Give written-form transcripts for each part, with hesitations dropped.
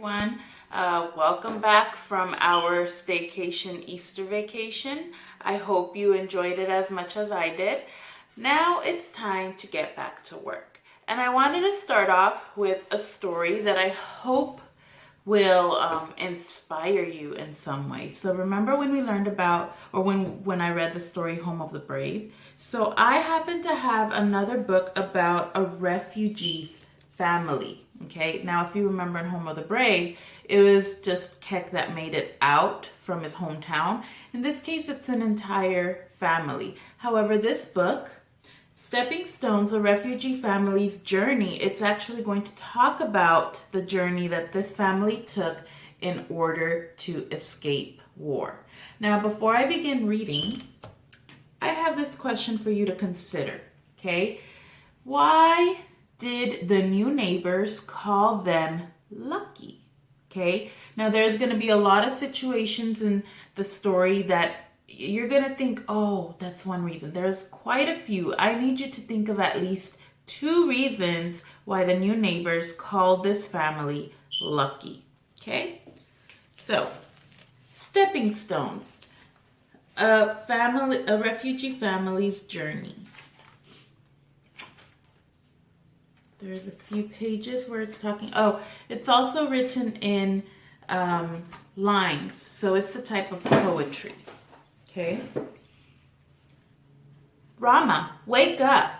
Everyone. Welcome back from our staycation Easter vacation. I hope you enjoyed it as much as I did. Now it's time to get back to work. And I wanted to start off with a story that I hope will inspire you in some way. So remember when we learned about, or when I read the story Home of the Brave? So I happen to have another book about a refugee's family. Okay, now if you remember in Home of the Brave, it was just Keck that made it out from his hometown. In this case, it's an entire family. However, this book, Stepping Stones, a refugee family's journey, it's actually going to talk about the journey that this family took in order to escape war. Now, before I begin reading, I have this question for you to consider, okay? Why did the new neighbors call them lucky? Okay, now there's going to be a lot of situations in the story that you're going to think, oh, that's one reason. There's quite a few. I need you to think of at least 2 reasons why the new neighbors called this family lucky. Okay, so stepping stones, a refugee family's journey. There's a few pages where it's talking. Oh, it's also written in lines, so it's a type of poetry. Okay. Rama, wake up,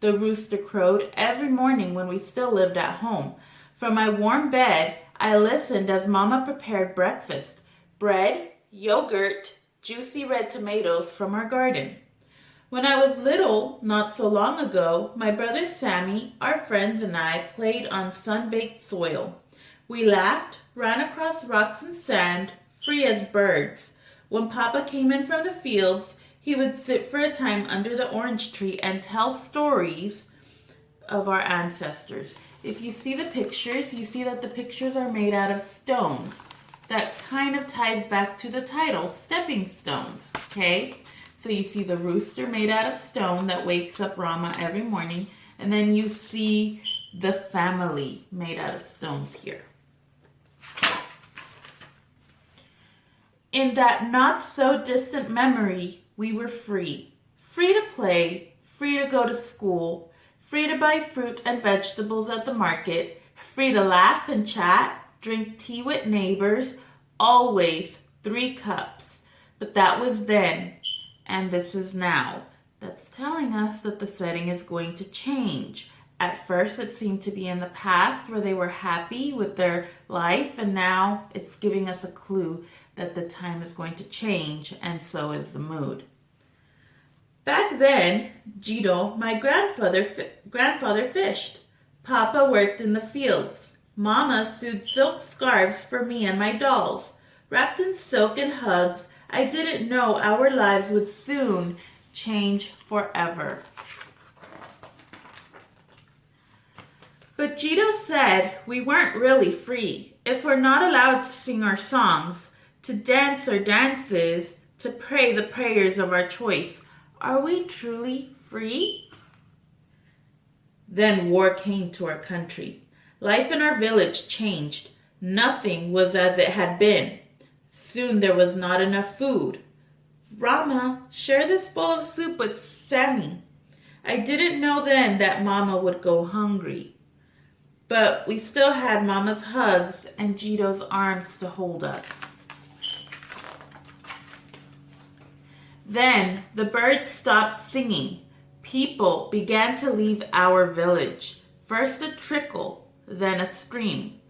the rooster crowed every morning when we still lived at home. From my warm bed, I listened as Mama prepared breakfast. Bread, yogurt, juicy red tomatoes from our garden. When I was little, not so long ago, my brother Sammy, our friends, and I played on sun-baked soil. We laughed, ran across rocks and sand, free as birds. When Papa came in from the fields, he would sit for a time under the orange tree and tell stories of our ancestors. If you see the pictures, you see that the pictures are made out of stones. That kind of ties back to the title, Stepping Stones, okay? So you see the rooster made out of stone that wakes up Rama every morning. And then you see the family made out of stones here. In that not so distant memory, we were free. Free to play, free to go to school, free to buy fruit and vegetables at the market, free to laugh and chat, drink tea with neighbors, always 3 cups. But that was then. And this is now. That's telling us that the setting is going to change. At first, it seemed to be in the past where they were happy with their life, and now it's giving us a clue that the time is going to change, and so is the mood. Back then, Jito, my grandfather fished. Papa worked in the fields. Mama sewed silk scarves for me and my dolls. Wrapped in silk and hugs, I didn't know our lives would soon change forever. But Jito said we weren't really free. If we're not allowed to sing our songs, to dance our dances, to pray the prayers of our choice, are we truly free? Then war came to our country. Life in our village changed. Nothing was as it had been. Soon there was not enough food. Rama, share this bowl of soup with Sammy. I didn't know then that Mama would go hungry. But we still had Mama's hugs and Jito's arms to hold us. Then the birds stopped singing. People began to leave our village. First a trickle, then a stream.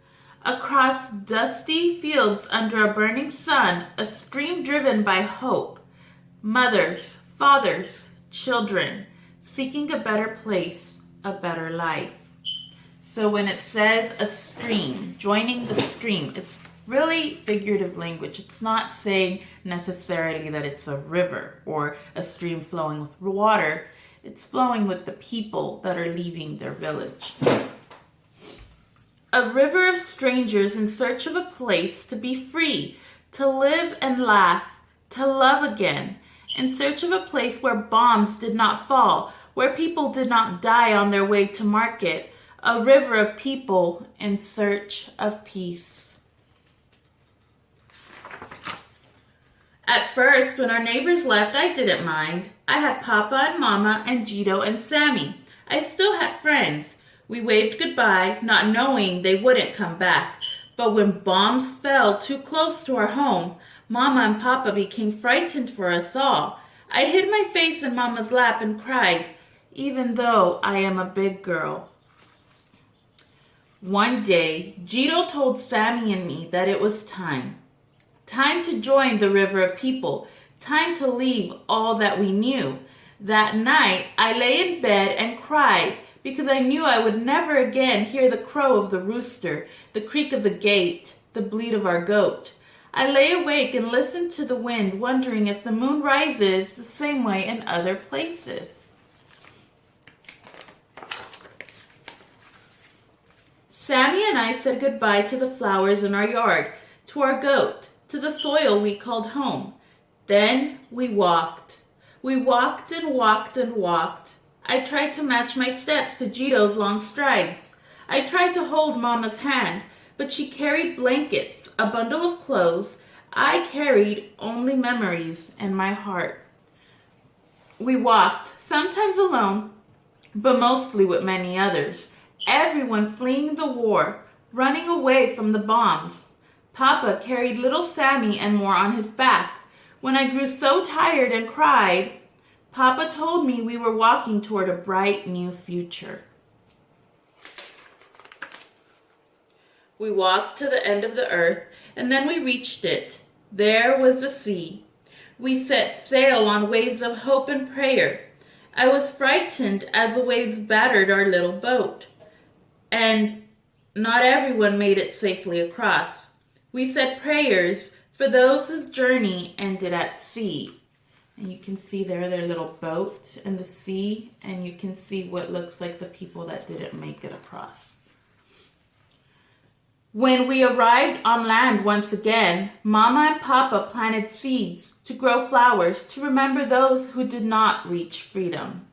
Across dusty fields under a burning sun, a stream driven by hope. Mothers, fathers, children, seeking a better place, a better life. So when it says a stream, joining the stream, it's really figurative language. It's not saying necessarily that it's a river or a stream flowing with water. It's flowing with the people that are leaving their village. A river of strangers in search of a place to be free, to live and laugh, to love again, in search of a place where bombs did not fall, where people did not die on their way to market, a river of people in search of peace. At first, when our neighbors left, I didn't mind. I had Papa and Mama and Gito and Sammy. I still had friends. We waved goodbye, not knowing they wouldn't come back. But when bombs fell too close to our home, Mama and Papa became frightened for us all. I hid my face in Mama's lap and cried, even though I am a big girl. One day, Gito told Sammy and me that it was time. Time to join the river of people. Time to leave all that we knew. That night, I lay in bed and cried because I knew I would never again hear the crow of the rooster, the creak of the gate, the bleat of our goat. I lay awake and listened to the wind, wondering if the moon rises the same way in other places. Sammy and I said goodbye to the flowers in our yard, to our goat, to the soil we called home. Then we walked. We walked and walked and walked. I tried to match my steps to Gito's long strides. I tried to hold Mama's hand, but she carried blankets, a bundle of clothes. I carried only memories in my heart. We walked, sometimes alone, but mostly with many others. Everyone fleeing the war, running away from the bombs. Papa carried little Sammy and more on his back. When I grew so tired and cried, Papa told me we were walking toward a bright new future. We walked to the end of the earth, and then we reached it. There was the sea. We set sail on waves of hope and prayer. I was frightened as the waves battered our little boat. And not everyone made it safely across. We said prayers for those whose journey ended at sea. And you can see there their little boat in the sea, and you can see what looks like the people that didn't make it across. When we arrived on land once again, Mama and Papa planted seeds to grow flowers to remember those who did not reach freedom.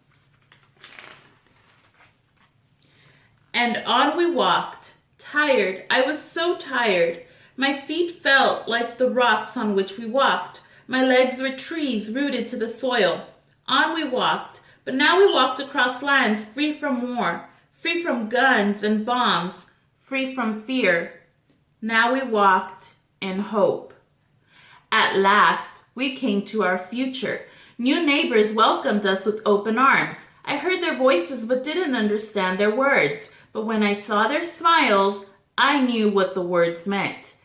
And on we walked, tired. I was so tired. My feet felt like the rocks on which we walked. My legs were trees rooted to the soil. On we walked, but now we walked across lands free from war, free from guns and bombs, free from fear. Now we walked in hope. At last, we came to our future. New neighbors welcomed us with open arms. I heard their voices but didn't understand their words. But when I saw their smiles, I knew what the words meant.